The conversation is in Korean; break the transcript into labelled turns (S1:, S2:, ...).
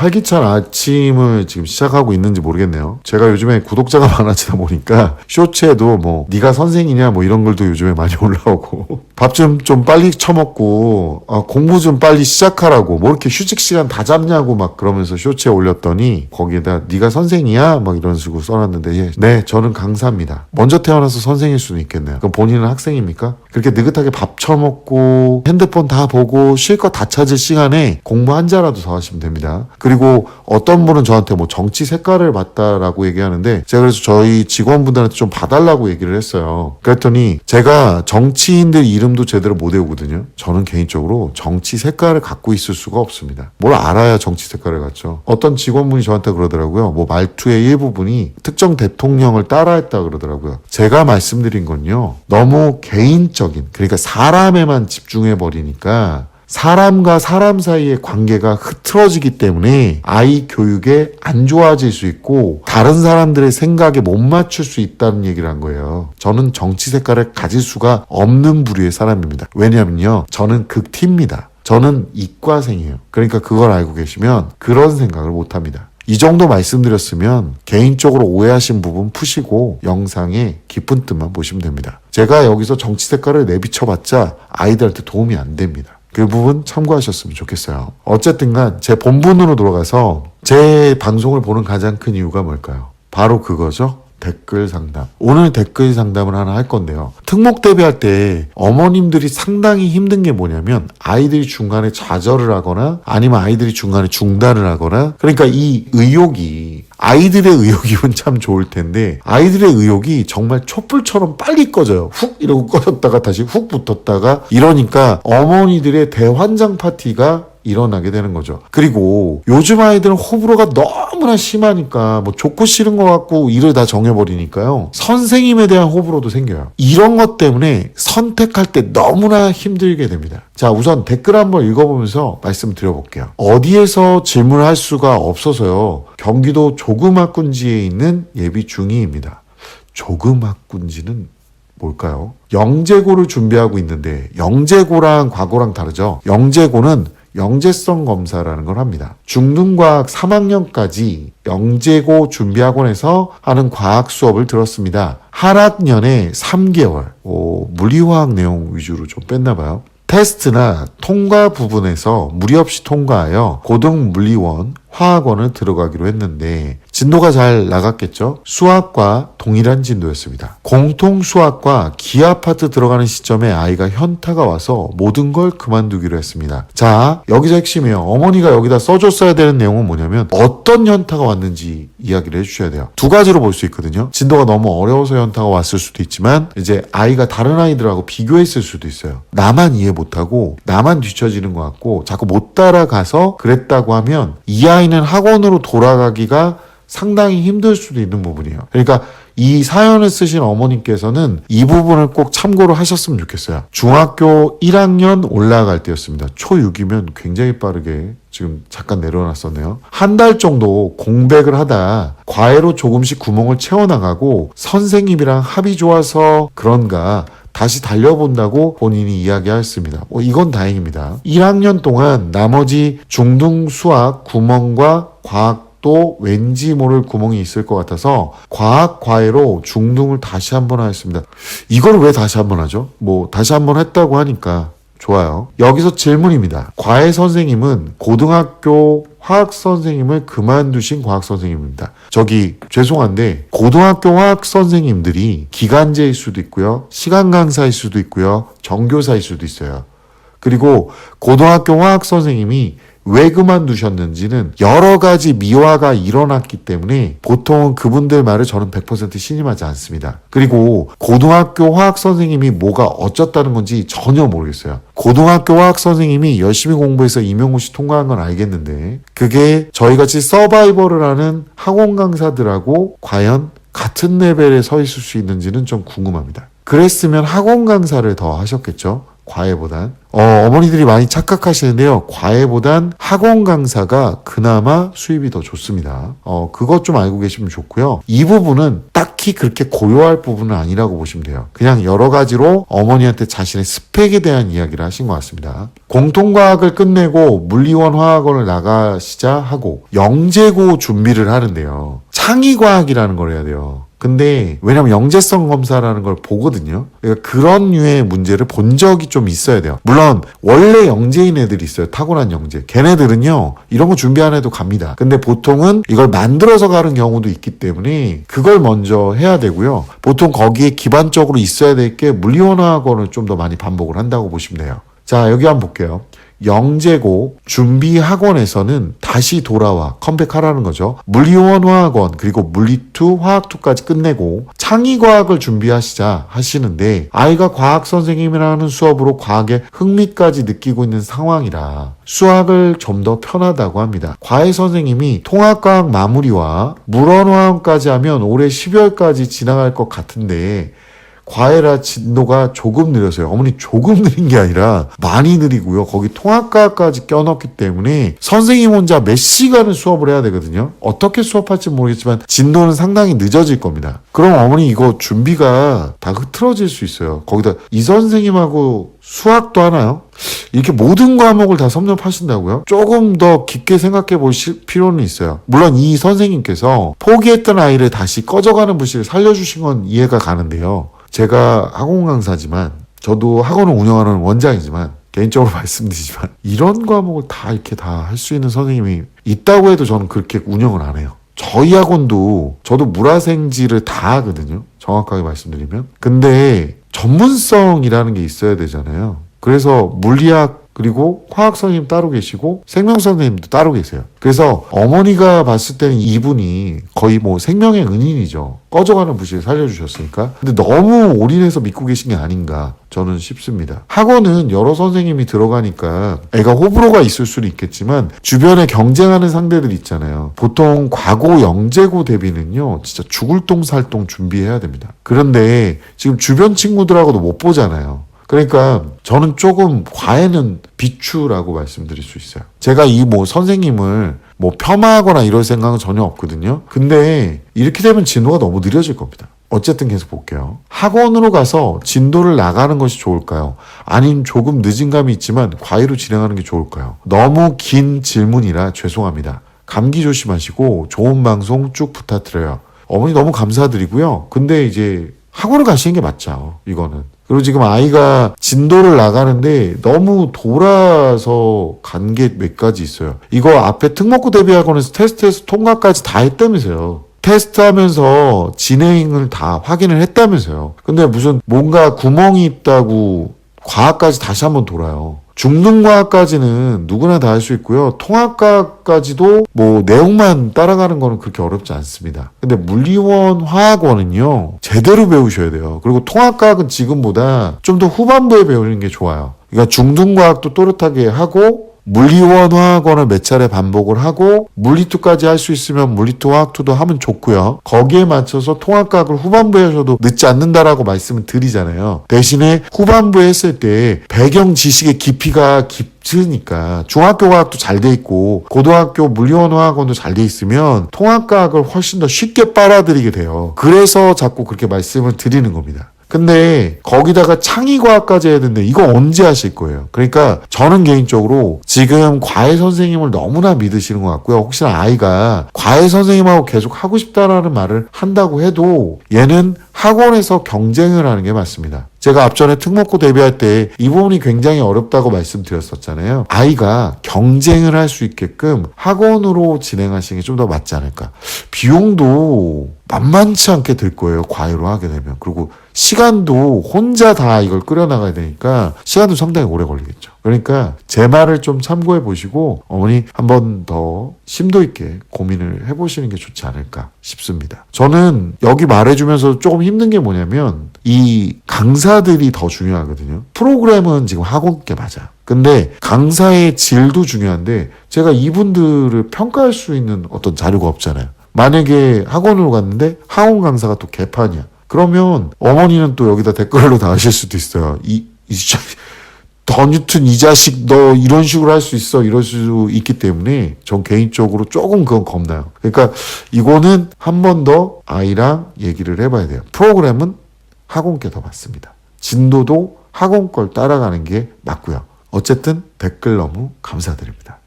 S1: 활기찬 아침을 지금 시작하고 있는지 모르겠네요. 제가 요즘에 구독자가 많아지다 보니까 쇼츠에도 뭐 네가 선생이냐 뭐 이런 글도 요즘에 많이 올라오고 밥 좀 빨리 처먹고 공부 좀 빨리 시작하라고 뭐 이렇게 휴식 시간 다 잡냐고 막 그러면서 쇼츠에 올렸더니 거기에다 네가 선생이야 막 이런 식으로 써놨는데 네 저는 강사입니다. 먼저 태어나서 선생일 수는 있겠네요. 그럼 본인은 학생입니까? 그렇게 느긋하게 밥 처먹고 핸드폰 다 보고 쉴 거 다 찾을 시간에 공부 한 자라도 더 하시면 됩니다. 그리고 어떤 분은 저한테 뭐 정치 색깔을 봤다라고 얘기하는데 제가 그래서 저희 직원분들한테 좀 봐달라고 얘기를 했어요. 그랬더니 제가 정치인들 이름도 제대로 못 외우거든요. 저는 개인적으로 정치 색깔을 갖고 있을 수가 없습니다. 뭘 알아야 정치 색깔을 갖죠. 어떤 직원분이 저한테 그러더라고요. 뭐 말투의 일부분이 특정 대통령을 따라했다 그러더라고요. 제가 말씀드린 건요. 너무 개인적인 그러니까 사람에만 집중해 버리니까 사람과 사람 사이의 관계가 흐트러지기 때문에 아이 교육에 안 좋아질 수 있고 다른 사람들의 생각에 못 맞출 수 있다는 얘기를 한 거예요. 저는 정치 색깔을 가질 수가 없는 부류의 사람입니다. 왜냐면요. 저는 극티입니다. 저는 이과생이에요. 그러니까 그걸 알고 계시면 그런 생각을 못 합니다. 이 정도 말씀드렸으면 개인적으로 오해하신 부분 푸시고 영상의 깊은 뜻만 보시면 됩니다. 제가 여기서 정치 색깔을 내비쳐봤자 아이들한테 도움이 안 됩니다. 그 부분 참고하셨으면 좋겠어요. 어쨌든 간 제 본분으로 돌아가서 제 방송을 보는 가장 큰 이유가 뭘까요? 바로 그거죠. 댓글 상담. 오늘 댓글 상담을 하나 할 건데요. 특목 대비할 때 어머님들이 상당히 힘든 게 뭐냐면 아이들이 중간에 좌절을 하거나 아니면 아이들이 중간에 중단을 하거나 그러니까 이 의욕이 아이들의 의욕이면 참 좋을 텐데 아이들의 의욕이 정말 촛불처럼 빨리 꺼져요. 훅 이러고 꺼졌다가 다시 훅 붙었다가 이러니까 어머니들의 대환장 파티가 일어나게 되는 거죠. 그리고 요즘 아이들은 호불호가 너무나 심하니까 뭐 좋고 싫은 것 같고 일을 다 정해버리니까요. 선생님에 대한 호불호도 생겨요. 이런 것 때문에 선택할 때 너무나 힘들게 됩니다. 자, 우선 댓글 한번 읽어보면서 말씀드려볼게요. 어디에서 질문할 수가 없어서요. 경기도 조그마꾼지에 있는 예비 중2입니다. 조그마꾼지는 뭘까요? 영재고를 준비하고 있는데 영재고랑 과고랑 다르죠. 영재고는 영재성 검사라는 걸 합니다. 중등과학 3학년까지 영재고 준비학원에서 하는 과학 수업을 들었습니다. 한 학년에 3개월. 물리화학 내용 위주로 좀 뺐나 봐요. 테스트나 통과 부분에서 무리 없이 통과하여 고등물리원, 화학원을 들어가기로 했는데 진도가 잘 나갔겠죠? 수학과 동일한 진도였습니다. 공통 수학과 기하 파트 들어가는 시점에 아이가 현타가 와서 모든 걸 그만두기로 했습니다. 자, 여기서 핵심이에요. 어머니가 여기다 써줬어야 되는 내용은 뭐냐면 어떤 현타가 왔는지 이야기를 해주셔야 돼요. 두 가지로 볼 수 있거든요. 진도가 너무 어려워서 현타가 왔을 수도 있지만 이제 아이가 다른 아이들하고 비교했을 수도 있어요. 나만 이해 못하고 나만 뒤처지는 것 같고 자꾸 못 따라가서 그랬다고 하면 이 아이는 학원으로 돌아가기가 상당히 힘들 수도 있는 부분이에요. 그러니까 이 사연을 쓰신 어머님께서는 이 부분을 꼭 참고를 하셨으면 좋겠어요. 중학교 1학년 올라갈 때였습니다. 초6이면 굉장히 빠르게 지금 잠깐 내려놨었네요. 한 달 정도 공백을 하다 과외로 조금씩 구멍을 채워나가고 선생님이랑 합이 좋아서 그런가 다시 달려본다고 본인이 이야기하였습니다. 이건 다행입니다. 1학년 동안 나머지 중등 수학 구멍과 과학도 왠지 모를 구멍이 있을 것 같아서 과학 과외로 중등을 다시 한번 하였습니다. 이걸 왜 다시 한번 하죠? 다시 한번 했다고 하니까 좋아요. 여기서 질문입니다. 과외 선생님은 고등학교 화학 선생님을 그만두신 과학 선생님입니다. 죄송한데 고등학교 화학 선생님들이 기간제일 수도 있고요. 시간 강사일 수도 있고요. 정교사일 수도 있어요. 그리고 고등학교 화학 선생님이 왜 그만두셨는지는 여러 가지 미화가 일어났기 때문에 보통은 그분들 말을 저는 100% 신임하지 않습니다. 그리고 고등학교 화학 선생님이 뭐가 어쩌다는 건지 전혀 모르겠어요. 고등학교 화학 선생님이 열심히 공부해서 임용고시 통과한 건 알겠는데 그게 저희같이 서바이벌을 하는 학원 강사들하고 과연 같은 레벨에 서 있을 수 있는지는 좀 궁금합니다. 그랬으면 학원 강사를 더 하셨겠죠? 과외보단. 어머니들이 많이 착각하시는데요. 과외보단 학원 강사가 그나마 수입이 더 좋습니다. 그것 좀 알고 계시면 좋고요. 이 부분은 딱히 그렇게 고려할 부분은 아니라고 보시면 돼요. 그냥 여러 가지로 어머니한테 자신의 스펙에 대한 이야기를 하신 것 같습니다. 공통과학을 끝내고 물리원 화학원을 나가시자 하고 영재고 준비를 하는데요. 창의과학이라는 걸 해야 돼요. 근데 왜냐면 영재성 검사라는 걸 보거든요. 그러니까 그런 류의 문제를 본 적이 좀 있어야 돼요. 물론 원래 영재인 애들이 있어요. 타고난 영재. 걔네들은요 이런 거 준비 안 해도 갑니다. 근데 보통은 이걸 만들어서 가는 경우도 있기 때문에 그걸 먼저 해야 되고요. 보통 거기에 기반적으로 있어야 될 게 물리원화학원을 좀 더 많이 반복을 한다고 보시면 돼요. 자, 여기 한번 볼게요. 영재고 준비 학원에서는 다시 돌아와 컴백하라는 거죠. 물리원 화학원 그리고 물리2 화학2까지 끝내고 창의과학을 준비하시자 하시는데 아이가 과학 선생님이라는 수업으로 과학에 흥미까지 느끼고 있는 상황이라 수학을 좀 더 편하다고 합니다. 과외 선생님이 통합과학 마무리와 물원화학까지 하면 올해 12월까지 지나갈 것 같은데 과외라 진도가 조금 느려서요. 어머니 조금 느린 게 아니라 많이 느리고요. 거기 통합과까지 껴넣기 때문에 선생님 혼자 몇 시간을 수업을 해야 되거든요. 어떻게 수업할지 모르겠지만 진도는 상당히 늦어질 겁니다. 그럼 어머니 이거 준비가 다 흐트러질 수 있어요. 거기다 이 선생님하고 수학도 하나요? 이렇게 모든 과목을 다 섭렵하신다고요? 조금 더 깊게 생각해 보실 필요는 있어요. 물론 이 선생님께서 포기했던 아이를 다시 꺼져가는 불씨를 살려주신 건 이해가 가는데요. 제가 학원 강사지만 저도 학원을 운영하는 원장이지만 개인적으로 말씀드리지만 이런 과목을 다 이렇게 다 할 수 있는 선생님이 있다고 해도 저는 그렇게 운영을 안 해요. 저희 학원도 저도 물화생지를 다 하거든요. 정확하게 말씀드리면. 근데 전문성이라는 게 있어야 되잖아요. 그래서 물리학 그리고 화학 선생님 따로 계시고 생명 선생님도 따로 계세요. 그래서 어머니가 봤을 때는 이분이 거의 뭐 생명의 은인이죠. 꺼져가는 부시를 살려주셨으니까. 근데 너무 올인해서 믿고 계신 게 아닌가 저는 싶습니다. 학원은 여러 선생님이 들어가니까 애가 호불호가 있을 수는 있겠지만 주변에 경쟁하는 상대들 있잖아요. 보통 과고 영재고 대비는요 진짜 죽을 똥 살 똥 준비해야 됩니다. 그런데 지금 주변 친구들하고도 못 보잖아요. 그러니까 저는 조금 과외는 비추라고 말씀드릴 수 있어요. 제가 이 뭐 선생님을 뭐 폄하하거나 이럴 생각은 전혀 없거든요. 근데 이렇게 되면 진도가 너무 느려질 겁니다. 어쨌든 계속 볼게요. 학원으로 가서 진도를 나가는 것이 좋을까요? 아니면 조금 늦은 감이 있지만 과외로 진행하는 게 좋을까요? 너무 긴 질문이라 죄송합니다. 감기 조심하시고 좋은 방송 쭉 부탁드려요. 어머니 너무 감사드리고요. 근데 이제 학원을 가시는 게 맞죠. 이거는. 그리고 지금 아이가 진도를 나가는데 너무 돌아서 간 게 몇 가지 있어요. 이거 앞에 특목고 대비학원에서 테스트에서 통과까지 다 했다면서요. 테스트하면서 진행을 다 확인을 했다면서요. 근데 무슨 뭔가 구멍이 있다고 과학까지 다시 한번 돌아요. 중등과학까지는 누구나 다 할 수 있고요. 통합과까지도 뭐 내용만 따라가는 거는 그렇게 어렵지 않습니다. 근데 물리원 화학원은요 제대로 배우셔야 돼요. 그리고 통합과학은 지금보다 좀 더 후반부에 배우는 게 좋아요. 그러니까 중등과학도 또렷하게 하고 물리원 화학원을 몇 차례 반복을 하고 물리2까지 할 수 있으면 물리2 화학2도 하면 좋고요. 거기에 맞춰서 통합과학을 후반부에 하셔도 늦지 않는다라고 말씀을 드리잖아요. 대신에 후반부에 했을 때 배경 지식의 깊이가 깊으니까 중학교 과학도 잘 돼 있고 고등학교 물리원 화학원도 잘 돼 있으면 통합과학을 훨씬 더 쉽게 빨아들이게 돼요. 그래서 자꾸 그렇게 말씀을 드리는 겁니다. 근데 거기다가 창의과학까지 해야 되는데 이거 언제 하실 거예요? 그러니까 저는 개인적으로 지금 과외 선생님을 너무나 믿으시는 것 같고요. 혹시나 아이가 과외 선생님하고 계속 하고 싶다라는 말을 한다고 해도 얘는 학원에서 경쟁을 하는 게 맞습니다. 제가 앞전에 특목고 대비할 때 이 부분이 굉장히 어렵다고 말씀드렸었잖아요. 아이가 경쟁을 할 수 있게끔 학원으로 진행하시는 게 좀 더 맞지 않을까. 비용도 만만치 않게 들 거예요. 과외로 하게 되면. 그리고 시간도 혼자 다 이걸 끌어나가야 되니까 시간도 상당히 오래 걸리겠죠. 그러니까 제 말을 좀 참고해 보시고 어머니 한 번 더 심도 있게 고민을 해보시는 게 좋지 않을까 싶습니다. 저는 여기 말해주면서 조금 힘든 게 뭐냐면 이 강사들이 더 중요하거든요. 프로그램은 지금 학원께 맞아요. 근데 강사의 질도 중요한데 제가 이분들을 평가할 수 있는 어떤 자료가 없잖아요. 만약에 학원으로 갔는데 학원 강사가 또 개판이야. 그러면 어머니는 또 여기다 댓글로 다 하실 수도 있어요. 더 뉴튼 이 자식 너 이런 식으로 할 수 있어 이럴 수 있기 때문에 전 개인적으로 조금 그건 겁나요. 그러니까 이거는 한 번 더 아이랑 얘기를 해봐야 돼요. 프로그램은 학원께 더 맞습니다. 진도도 학원 걸 따라가는 게 맞고요. 어쨌든 댓글 너무 감사드립니다.